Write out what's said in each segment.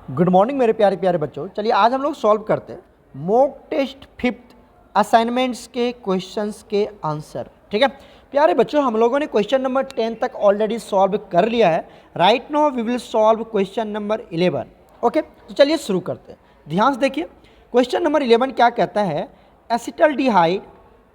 Good morning मेरे प्यारे प्यारे बच्चों। चलिए आज हम लोग सॉल्व करते हैं मॉक टेस्ट फिफ्थ असाइनमेंट्स के क्वेश्चंस के आंसर। ठीक है प्यारे बच्चों, हम लोगों ने क्वेश्चन नंबर 10 तक ऑलरेडी सॉल्व कर लिया है। Right now we will solve question number 11। Okay, तो चलिए शुरू करते हैं। ध्यान से देखिए, क्वेश्चन नंबर 11 क्या कहता है, acetaldehyde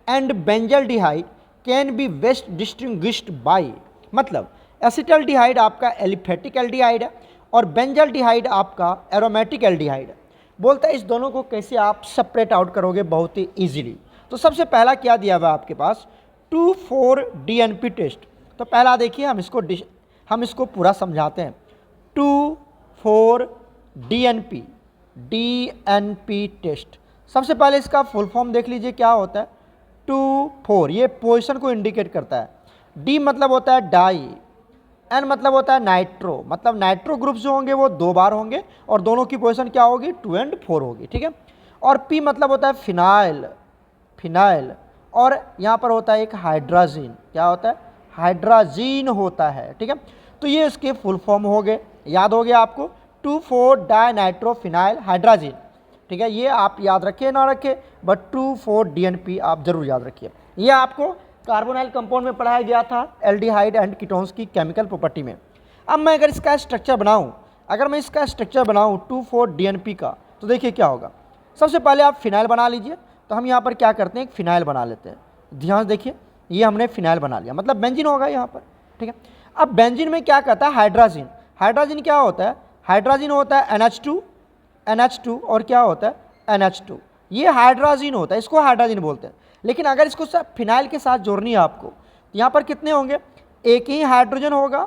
and benzaldehyde can be best distinguished by. मतलब एसिटल्डिहाइड आपका एलिफेटिक एल्डिहाइड है और बेंजल्डिहाइड आपका एरोमेटिक एल्डिहाइड है। बोलता है इस दोनों को कैसे आप सेपरेट आउट करोगे बहुत ही इजीली। तो सबसे पहला क्या दिया हुआ है आपके पास, 2,4 DNP टेस्ट। तो पहला देखिए हम इसको पूरा समझाते हैं। 2,4 DNP टेस्ट। सबसे पहले इसका फुल फॉर्म देख लीजिए क्या होता है। 2,4 ये पोजीशन को इंडिकेट करता है। डी मतलब होता है डाई, एन मतलब होता है नाइट्रो, मतलब नाइट्रो ग्रुप्स जो होंगे वो 2 बार होंगे और दोनों की पोजीशन क्या होगी 2 और 4 होगी। ठीक है, और पी मतलब होता है फिनाइल और यहाँ पर होता है एक हाइड्राजीन। क्या होता है, हाइड्राजीन होता है। ठीक है, तो ये इसके फुल फॉर्म हो गए, याद हो गया आपको, 2,4 डाइनाइट्रोफिनाइल हाइड्राजीन। ठीक है, ये आप याद रखिए ना रखिए, बट 2,4 DNP आप जरूर याद रखिए। ये आपको कार्बोनाइल कंपाउंड में पढ़ाया गया था, एल्डिहाइड एंड कीटोन्स की केमिकल प्रॉपर्टी में। अब मैं अगर इसका स्ट्रक्चर बनाऊं, 2,4 DNP का, तो देखिए क्या होगा। सबसे पहले आप फिनाइल बना लीजिए। तो हम यहाँ पर क्या करते हैं, एक फिनाइल बना लेते हैं। ध्यान से देखिए, ये हमने फिनाइल बना लिया, मतलब बेंजीन होगा यहाँ पर। ठीक है, अब बेंजीन में क्या कहता है, हाइड्राजीन क्या होता है, हाइड्राजीन होता है NH2 और क्या होता है NH2। ये हाइड्राजीन होता है, इसको हाइड्राजीन बोलते हैं। लेकिन अगर इसको फिनाइल के साथ जोड़नी है आपको, तो यहाँ पर कितने होंगे, एक ही हाइड्रोजन होगा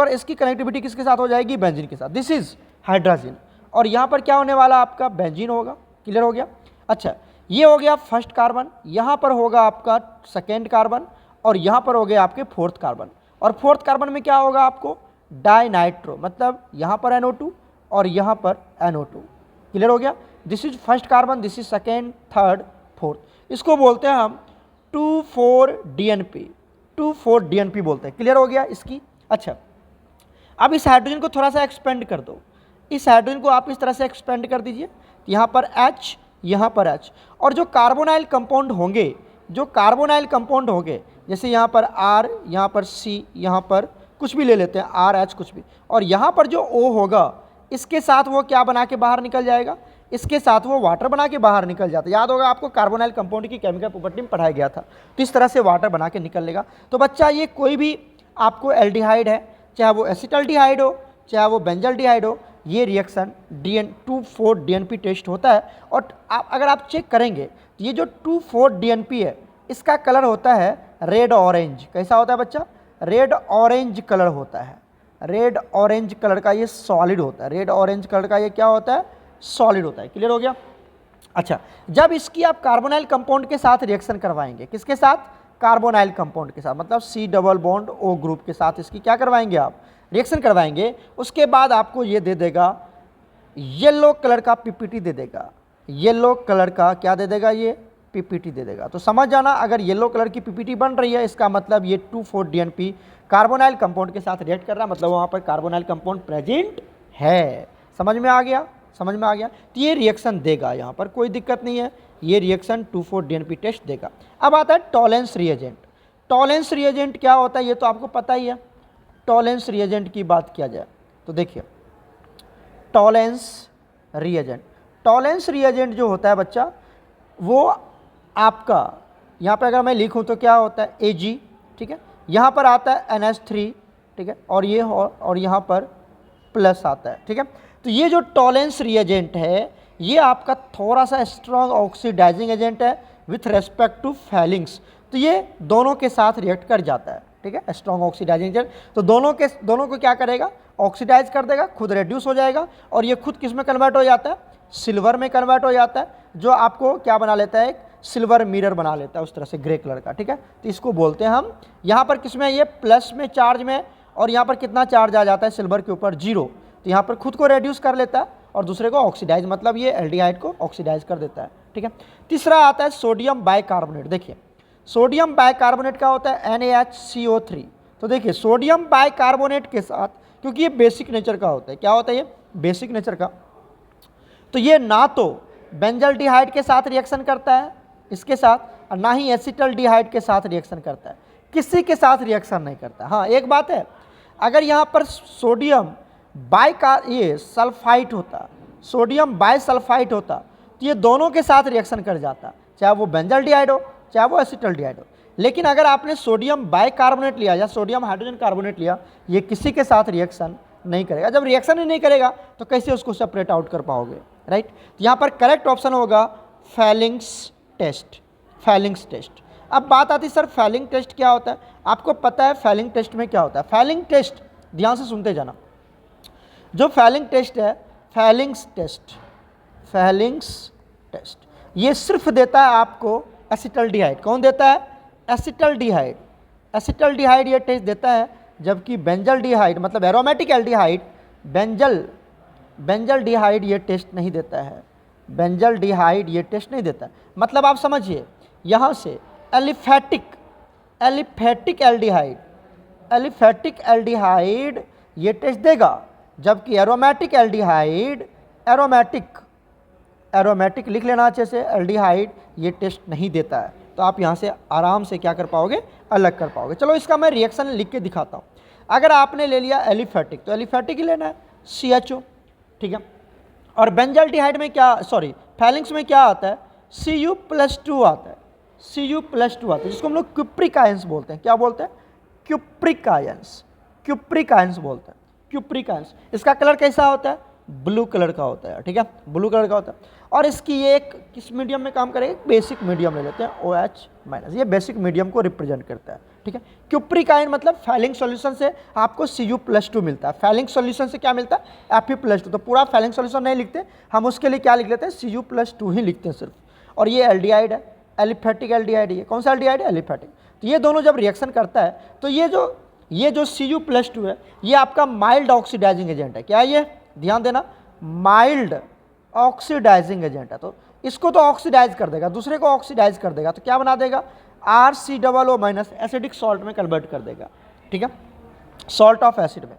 और इसकी कनेक्टिविटी किसके साथ हो जाएगी, बेंजीन के साथ। This is hydrazine. और यहाँ पर क्या होने वाला आपका, बेंजीन होगा। क्लियर हो गया। अच्छा, ये हो गया फर्स्ट कार्बन, यहाँ पर होगा आपका सेकेंड कार्बन और यहाँ पर हो गया आपके फोर्थ कार्बन। और फोर्थ कार्बन में क्या होगा आपको, डाइनाइट्रो, मतलब यहाँ पर NO2 और यहाँ पर NO2। क्लियर हो गया। This is first carbon, this is second, third, fourth. इसको बोलते हैं हम 2,4 DNP बोलते हैं। क्लियर हो गया इसकी। अच्छा, अब इस हाइड्रोजन को थोड़ा सा एक्सपेंड कर दो। इस हाइड्रोजन को आप इस तरह से एक्सपेंड कर दीजिए, यहाँ पर H, यहाँ पर H। और जो कार्बोनाइल कंपाउंड होंगे, जैसे यहाँ पर R, यहाँ पर C, यहाँ पर कुछ भी ले लेते हैं, RH कुछ भी, और यहाँ पर जो O होगा, इसके साथ वो क्या बना के बाहर निकल जाएगा, इसके साथ वो वाटर बना के बाहर निकल जाता है। याद होगा आपको, कार्बोनाइल कंपाउंड की केमिकल प्रॉपर्टी में पढ़ाया गया था। तो इस तरह से वाटर बना के निकल लेगा। तो बच्चा ये कोई भी आपको एल्डिहाइड है, चाहे वो एसिटल्डिहाइड हो चाहे वो बेंजल्डिहाइड हो, ये रिएक्शन 2,4 DNP टेस्ट होता है। और अगर आप चेक करेंगे तो ये जो 2,4 DNP है, इसका कलर होता है रेड ऑरेंज। कैसा होता है बच्चा, रेड ऑरेंज कलर होता है। रेड ऑरेंज कलर का ये सॉलिड होता है, रेड ऑरेंज कलर का ये क्या होता है, सॉलिड होता है। क्लियर हो गया। अच्छा, जब इसकी आप कार्बोनाइल कंपाउंड के साथ रिएक्शन करवाएंगे, किसके साथ, कार्बोनाइल कंपाउंड के साथ, मतलब C double bond O group के साथ इसकी क्या करवाएंगे, आप रिएक्शन करवाएंगे। उसके बाद आपको ये दे देगा येलो कलर का PPT दे देगा। येलो कलर का क्या दे देगा, ये PPT दे देगा। तो समझ जाना, अगर येलो कलर की PPT बन रही है, इसका मतलब ये 2,4 DNP कार्बोनाइल कंपाउंड के साथ रिएक्ट कर रहा है, मतलब वहाँ पर कार्बोनाइल कंपाउंड प्रेजेंट है। समझ में आ गया। तो ये रिएक्शन देगा, यहाँ पर कोई दिक्कत नहीं है, ये रिएक्शन 2,4 DNP टेस्ट देगा। अब आता है टॉलेंस रिएजेंट। टॉलेंस रिएजेंट क्या होता है, ये तो आपको पता ही है। टॉलेंस रिएजेंट की बात किया जाए तो देखिए, टॉलेंस रिएजेंट जो होता है बच्चा, वो आपका यहाँ पर अगर मैं लिखूँ तो क्या होता है Ag। ठीक है, यहाँ पर आता है NH3। ठीक है, और ये और यहाँ पर प्लस आता है। ठीक है, तो ये जो टॉलेंस रिएजेंट है, ये आपका थोड़ा सा स्ट्रॉन्ग ऑक्सीडाइजिंग एजेंट है विथ रेस्पेक्ट टू फैलिंग्स। तो ये दोनों के साथ रिएक्ट कर जाता है। ठीक है, स्ट्रॉन्ग ऑक्सीडाइजिंग एजेंट, तो दोनों को क्या करेगा, ऑक्सीडाइज कर देगा, खुद रेड्यूस हो जाएगा, और ये खुद किस में कन्वर्ट हो जाता है, सिल्वर में कन्वर्ट हो जाता है, जो आपको क्या बना लेता है, एक सिल्वर मिरर बना लेता है उस तरह से, ग्रे कलर का। ठीक है, तो इसको बोलते हैं हम, यहाँ पर किसमें, ये प्लस में चार्ज में, और यहाँ पर कितना चार्ज आ जाता है सिल्वर के ऊपर, 0। तो यहाँ पर खुद को रेड्यूस कर लेता है और दूसरे को ऑक्सीडाइज, मतलब ये एल्डिहाइड को ऑक्सीडाइज कर देता है। ठीक है, तीसरा आता है सोडियम बाइकार्बोनेट। देखिए, सोडियम बाइकार्बोनेट का होता है NaHCO3। तो देखिए, सोडियम बाइकार्बोनेट के साथ क्योंकि ये बेसिक नेचर का होता है। क्या होता है ये? बेसिक नेचर का। तो ये ना तो बेंजल्डिहाइड के साथ रिएक्शन करता है इसके साथ, और ना ही एसिटल्डिहाइड के साथ रिएक्शन करता है, किसी के साथ रिएक्शन नहीं करता। हाँ एक बात है, अगर यहाँ पर सोडियम ये सल्फाइड होता, सोडियम बाइसल्फाइड होता, तो ये दोनों के साथ रिएक्शन कर जाता, चाहे वो बेंजल्डिहाइड हो चाहे वो एसिटल्डिहाइड हो। लेकिन अगर आपने सोडियम बाइकार्बोनेट लिया या सोडियम हाइड्रोजन कार्बोनेट लिया, ये किसी के साथ रिएक्शन नहीं करेगा। जब रिएक्शन ही नहीं करेगा तो कैसे उसको सेपरेट आउट कर पाओगे, राइट। तो यहाँ पर करेक्ट ऑप्शन होगा फेलिंग्स टेस्ट, फेलिंग्स टेस्ट। अब बात आती है सर फेलिंग टेस्ट क्या होता है? आपको पता है फेलिंग टेस्ट में क्या होता है? फेलिंग टेस्ट ध्यान से सुनते जाना। जो फेलिंग टेस्ट है, फेलिंग्स टेस्ट, फेलिंग्स टेस्ट, ये सिर्फ देता है आपको एसिटल्डिहाइड। कौन देता है? एसिटल्डिहाइड। एसिटल्डिहाइड ये टेस्ट देता है, जबकि बेंजल्डिहाइड मतलब एरोमेटिक एल्डिहाइड, बेंजल्डिहाइड ये टेस्ट नहीं देता है। बेंजल्डिहाइड ये टेस्ट नहीं देता है। मतलब आप समझिए यहाँ से एलिफेटिक एल्डिहाइड ये टेस्ट देगा, जबकि एरोमेटिक एल्डिहाइड, एरोमेटिक लिख लेना अच्छे से, एल्डिहाइड ये टेस्ट नहीं देता है। तो आप यहाँ से आराम से क्या कर पाओगे? अलग कर पाओगे। चलो इसका मैं रिएक्शन लिख के दिखाता हूँ। अगर आपने ले लिया एलिफेटिक तो एलिफेटिक ही लेना है, CHO, ठीक है। और बेंजल्डिहाइड में क्या, सॉरी फेलिंग्स में क्या आता है? Cu+2 आता है, Cu+2 आता है, जिसको हम लोग क्यूप्रिक आयंस बोलते हैं। क्या बोलते हैं? क्यूप्रिक आयंस, क्यूप्रिक आयंस बोलते हैं, क्यूप्रिक आयंस। इसका कलर कैसा होता है? ब्लू कलर का होता है, ठीक है, ब्लू कलर का होता है। और इसकी ये एक किस मीडियम में काम करेगा? बेसिक मीडियम ले लेते हैं, OH-, ये बेसिक मीडियम को रिप्रेजेंट करता है, ठीक है। क्यूप्रिक आयन मतलब फैलिंग सॉल्यूशन से आपको Cu+2 मिलता है। फैलिंग सॉल्यूशन से क्या मिलता है? Fe+2। तो पूरा फैलिंग सॉल्यूशन नहीं लिखते हम, उसके लिए क्या लिख लेते हैं? Cu+2 ही लिखते हैं सिर्फ। और ये एल्डिहाइड है, एलिफेटिक एल्डिहाइड। ये कौन सा एल्डिहाइड है? एलिफेटिक। तो ये दोनों जब रिएक्शन करता है तो ये जो Cu+2 है, ये आपका माइल्ड ऑक्सीडाइजिंग एजेंट है। क्या है ये? ध्यान देना, माइल्ड ऑक्सीडाइजिंग एजेंट है। तो इसको तो ऑक्सीडाइज कर देगा, दूसरे को ऑक्सीडाइज कर देगा, तो क्या बना देगा? RCOO- एसिडिक सॉल्ट में कन्वर्ट कर देगा, ठीक है, सॉल्ट ऑफ एसिड में।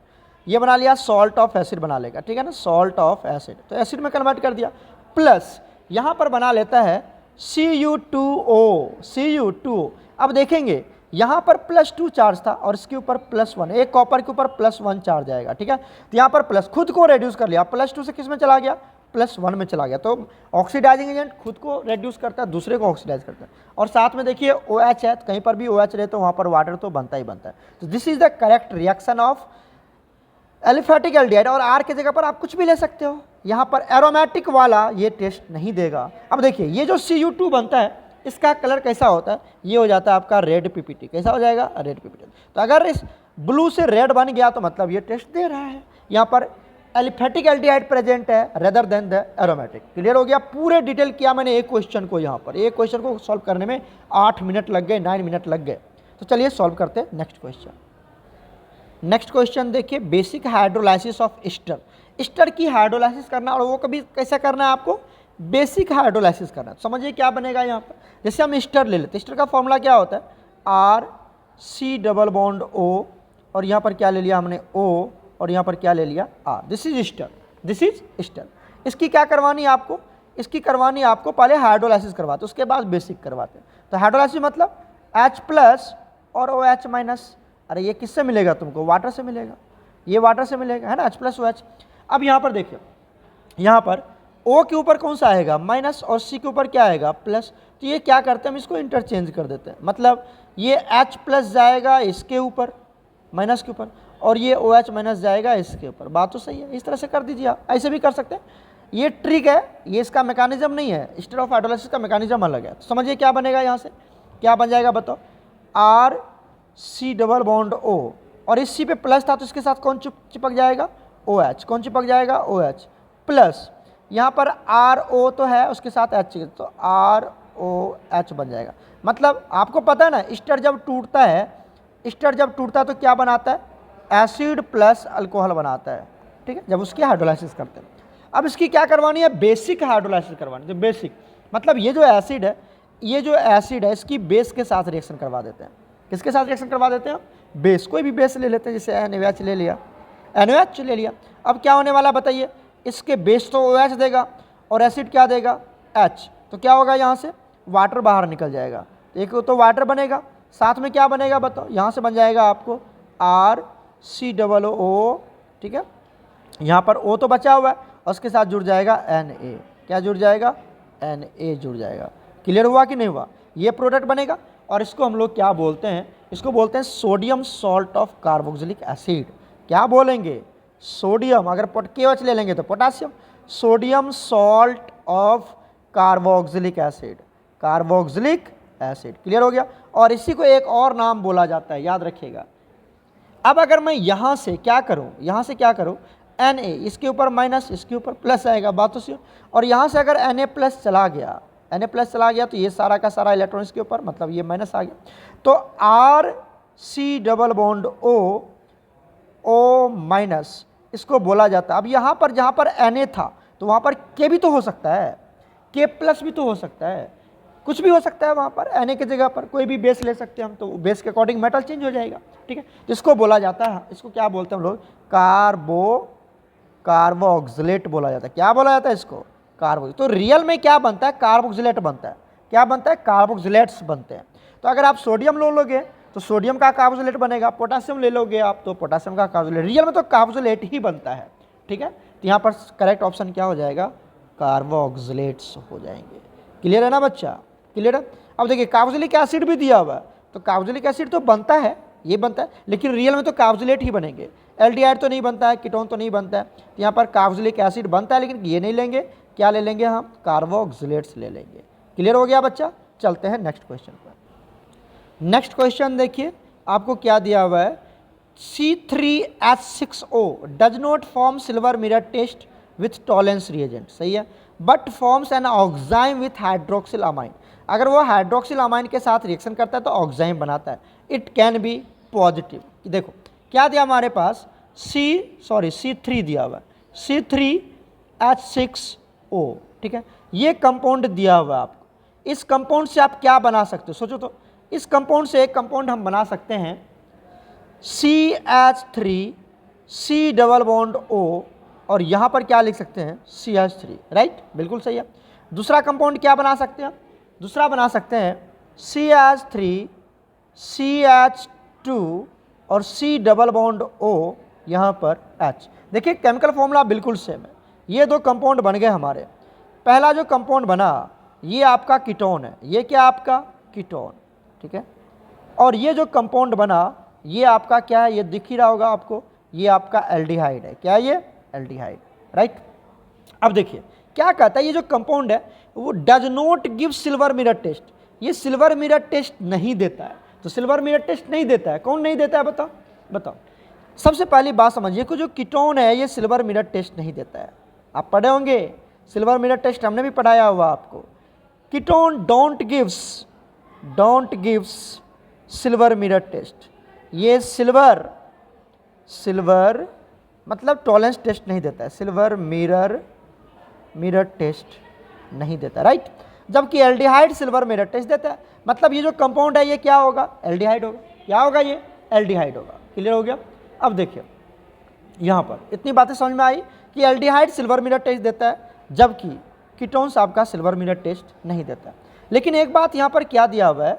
ये बना लिया, सॉल्ट ऑफ एसिड बना लेगा, ठीक है ना, सॉल्ट ऑफ एसिड, तो एसिड में कन्वर्ट कर दिया। प्लस यहाँ पर बना लेता है Cu2O। अब देखेंगे यहाँ पर +2 चार्ज था और इसके ऊपर +1, एक कॉपर के ऊपर +1 चार्ज आएगा, ठीक है। तो यहाँ पर प्लस खुद को रेड्यूस कर लिया, +2 से किस में चला गया? +1 में चला गया। तो ऑक्सीडाइजिंग एजेंट खुद को रेड्यूस करता है, दूसरे को ऑक्सीडाइज करता है। और साथ में देखिए OH है, कहीं पर भी OH रहे तो वहाँ पर वाटर तो बनता ही बनता है। तो this is the correct reaction of aliphatic aldehyde. और R की जगह पर आप कुछ भी ले सकते हो, यहाँ पर एरोमेटिक वाला ये टेस्ट नहीं देगा। अब देखिए ये जो Cu2 बनता है, इसका कलर कैसा होता है? ये हो जाता है आपका रेड PPT। कैसा हो जाएगा? Red PPT। तो अगर इस ब्लू से रेड बन गया तो मतलब ये टेस्ट दे रहा है। यहाँ पर एलिफेटिक एल्डिहाइड प्रेजेंट है rather than the aromatic. Clear हो गया? पूरे डिटेल किया मैंने एक क्वेश्चन को, यहाँ पर एक क्वेश्चन को सॉल्व करने में 8 मिनट लग गए, 9 मिनट लग गए। तो चलिए सॉल्व करते हैं नेक्स्ट क्वेश्चन। नेक्स्ट क्वेश्चन देखिए, basic hydrolysis of Easter. Easter की हाइड्रोलाइसिस करना, और वो कभी कैसा करना है आपको? बेसिक हाइड्रोलाइसिस करना है। तो समझिए क्या बनेगा यहाँ पर। जैसे हम ईस्टर ले लेते हैं, ईस्टर का फॉर्मूला क्या होता है? RC+O, और यहाँ पर क्या ले लिया हमने? O, और यहाँ पर क्या ले लिया? R। This is Easter, this is Easter. इसकी क्या करवानी है आपको? इसकी करवानी है आपको पहले हाइड्रोलाइसिस करवाते, उसके बाद बेसिक करवाते हैं। तो हाइड्रोलाइसिस मतलब H+ और OH-। अरे ये किससे मिलेगा तुमको? वाटर से मिलेगा, ये वाटर से मिलेगा, है ना, H+OH। अब यहाँ पर देखिए, यहाँ पर O के ऊपर कौन सा आएगा? माइनस, और C के ऊपर क्या आएगा? प्लस। तो ये क्या करते हैं, हम इसको इंटरचेंज कर देते हैं। मतलब ये H+ जाएगा इसके ऊपर, माइनस के ऊपर, और ये OH- जाएगा इसके ऊपर। बात तो सही है, इस तरह से कर दीजिए आप, ऐसे भी कर सकते हैं। ये ट्रिक है, ये इसका मैकेनिज्म नहीं है, ईस्टर ऑफ हाइड्रोलाइसिस का मैकेनिज्म अलग है। तो समझिए क्या बनेगा, यहाँ से क्या बन जाएगा बताओ? RC+O, और इस C पे प्लस था तो इसके साथ कौन चिपक जाएगा? OH। कौन चिपक जाएगा? OH plus. यहाँ पर RO तो है, उसके साथ H, तो ROH बन जाएगा। मतलब आपको पता है ना, ईस्टर जब टूटता है, ईस्टर जब टूटता है तो क्या बनाता है? एसिड प्लस अल्कोहल बनाता है, ठीक है, जब उसकी हाइड्रोलाइसिस करते हैं। अब इसकी क्या करवानी है? बेसिक हाइड्रोलाइसिस करवानी है। बेसिक मतलब ये जो एसिड है, इसकी बेस के साथ रिएक्शन करवा देते हैं। किसके साथ रिएक्शन करवा देते हैं? बेस। कोई भी बेस ले लेते हैं, जैसे NaOH ले लिया, NaOH ले लिया। अब क्या होने वाला बताइए, इसके बेस तो OH देगा और एसिड क्या देगा, H। तो क्या होगा, यहाँ से वाटर बाहर निकल जाएगा। एक तो वाटर बनेगा, साथ में क्या बनेगा बताओ, यहाँ से बन जाएगा आपको RCOO, ठीक है। यहाँ पर O तो बचा हुआ है और उसके साथ जुड़ जाएगा Na। क्या जुड़ जाएगा, Na जुड़ जाएगा। क्लियर हुआ कि नहीं हुआ, ये प्रोडक्ट बनेगा। और इसको हम लोग क्या बोलते हैं, इसको बोलते हैं sodium salt of carboxylic acid. क्या बोलेंगे, सोडियम, अगर KOH ले लेंगे तो potassium, sodium salt of carboxylic acid, carboxylic acid. Clear हो गया। और इसी को एक और नाम बोला जाता है, याद रखिएगा। अब अगर मैं यहाँ से क्या करूँ, यहाँ से क्या करूँ, Na, इसके ऊपर माइनस, इसके ऊपर प्लस आएगा, बात तो सी। और यहाँ से अगर Na प्लस चला गया, Na प्लस चला गया तो ये सारा का सारा इलेक्ट्रॉन इसके ऊपर, मतलब ये माइनस आ गया। तो RC double bond O minus, इसको बोला जाता है। अब यहाँ पर जहाँ पर Na था तो वहाँ पर K भी तो हो सकता है, K प्लस भी तो हो सकता है, कुछ भी हो सकता है वहाँ पर। Na की जगह पर कोई भी बेस ले सकते हैं हम, तो बेस के अकॉर्डिंग मेटल चेंज हो जाएगा, ठीक है। तो इसको बोला जाता है, इसको क्या बोलते हैं हम लोग, कार्बोक्सिलेट बोला जाता है। क्या बोला जाता है इसको, कार्बो। तो रियल में क्या बनता है, कार्बोक्सिलेट बनता है। क्या बनता है, कार्बोक्सिलेट्स बनते हैं। तो अगर आप सोडियम ले लोगे तो सोडियम का कार्बोक्सिलेट बनेगा, पोटासियम ले लोगे आप तो पोटासियम का कार्बोक्सिलेट। रियल में तो कार्बोक्सिलेट ही बनता है, ठीक है। तो यहाँ पर करेक्ट ऑप्शन क्या हो जाएगा, कार्बोक्सिलेट्स हो जाएंगे। क्लियर है ना बच्चा, क्लियर है। अब देखिए कार्बोक्सिलिक एसिड भी दिया हुआ है, तो कार्बोक्सिलिक एसिड तो बनता है, ये बनता है, लेकिन रियल में तो कार्बोक्सिलेट ही बनेंगे। एल्डिहाइड तो नहीं बनता है, कीटोन तो नहीं बनता है। तो यहाँ पर कार्बोक्सिलिक एसिड बनता है, लेकिन ये नहीं लेंगे, क्या ले लेंगे हम, कार्बोक्सिलेट्स ले लेंगे। क्लियर हो गया बच्चा। चलते हैं नेक्स्ट क्वेश्चन पर। नेक्स्ट क्वेश्चन देखिए, आपको क्या दिया हुआ है, C3H6O does not form silver mirror test with Tollens reagent, सही है, but forms an oxime with hydroxyl amine. अगर वो हाइड्रोक्सिल अमाइन के साथ रिएक्शन करता है तो ऑक्साइम बनाता है। It can be positive. देखो क्या दिया हमारे पास, C3 दिया हुआ है, C3H6O, ठीक है। ये कंपाउंड दिया हुआ है आपको। इस कंपाउंड से आप क्या बना सकते हो, सोचो तो। इस कंपाउंड से एक कंपाउंड हम बना सकते हैं CH3 C double bond O, और यहाँ पर क्या लिख सकते हैं, CH3, राइट, बिल्कुल सही है। दूसरा कंपाउंड क्या बना सकते हैं, दूसरा बना सकते हैं CH3 CH2 और C डबल बॉन्ड O, यहाँ पर H। देखिए केमिकल फॉर्मूला बिल्कुल सेम है। ये दो कंपाउंड बन गए हमारे। पहला जो कंपाउंड बना ये आपका कीटोन है, ये क्या आपका कीटोन, ठीक है। और ये जो कंपाउंड बना ये आपका क्या है, ये दिख ही रहा होगा आपको, ये आपका एल्डिहाइड है। क्या है ये, एल्डिहाइड, राइट। अब देखिए क्या कहता है, ये जो कंपाउंड है वो does not give silver mirror test. ये सिल्वर मिरर टेस्ट नहीं देता है। तो सिल्वर मिरर टेस्ट नहीं देता है, कौन नहीं देता है बताओ, बताओ। सबसे पहली बात समझिए कि जो कीटोन है ये सिल्वर मिरर टेस्ट नहीं देता है। आप पढ़े होंगे सिल्वर मिरर टेस्ट, हमने भी पढ़ाया हुआ आपको। Ketone don't gives silver mirror test. ये सिल्वर मतलब टॉलेंस टेस्ट नहीं देता है, सिल्वर मिरर टेस्ट नहीं देता, राइट। जबकि एल्डिहाइड सिल्वर मिरर टेस्ट देता है। मतलब ये जो कंपाउंड है ये क्या होगा, एल्डिहाइड होगा। क्या होगा, ये एल्डिहाइड होगा। क्लियर हो गया। अब देखिए यहाँ पर इतनी बातें समझ में आई कि एल्डिहाइड सिल्वर मिरर टेस्ट देता है, जबकि कीटोन्स आपका सिल्वर मिरर टेस्ट नहीं देता। लेकिन एक बात यहाँ पर क्या दिया हुआ है,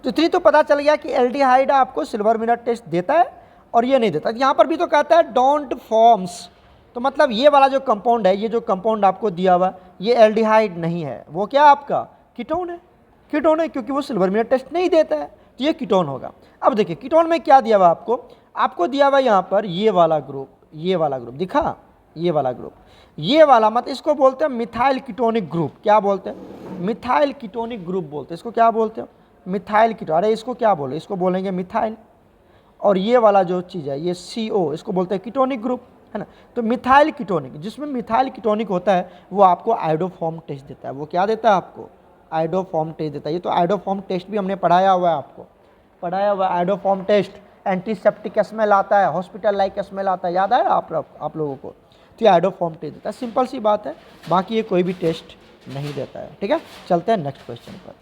तो इतनी तो पता चल गया कि एल्डिहाइड आपको सिल्वर मिरर टेस्ट देता है और ये नहीं देता। यहाँ पर भी तो कहता है डोंट फॉर्म्स, तो मतलब ये वाला जो कंपाउंड है, ये जो कंपाउंड आपको दिया हुआ ये एल्डिहाइड नहीं है, वो क्या आपका कीटोन है। कीटोन है क्योंकि वो सिल्वर मिरर टेस्ट नहीं देता है, तो ये कीटोन होगा। अब देखिए कीटोन में क्या दिया हुआ आपको दिया हुआ यहाँ पर ये वाला ग्रुप दिखा, ये वाला ग्रुप, ये वाला मत, इसको बोलते हैं मिथाइल कीटोनिक ग्रुप। क्या बोलते हैं, मिथाइल कीटोनिक ग्रुप बोलते हैं इसको। क्या बोलते हैं, मिथाइल कीटोन। अरे इसको क्या बोले, इसको बोलेंगे मिथाइल। और ये वाला जो चीज़ है ये CO, इसको बोलते हैं कीटोनिक ग्रुप, है ना। तो मिथाइल कीटोनिक, जिसमें मिथाइल कीटोनिक होता है वो आपको आयोडोफॉर्म टेस्ट देता है। वो क्या देता है आपको, आयोडोफॉर्म टेस्ट देता है। ये तो आयोडोफॉर्म टेस्ट भी हमने पढ़ाया हुआ है, आपको पढ़ाया हुआ है। आयोडोफॉर्म टेस्ट एंटीसेप्टिक स्मेल आता है, हॉस्पिटल लाइक स्मेल आता है, याद है आप लोगों को। तो ये आयोडोफॉर्म टेस्ट देता है, सिंपल सी बात है। बाकी ये कोई भी टेस्ट नहीं देता है, ठीक है। चलते हैं नेक्स्ट क्वेश्चन पर।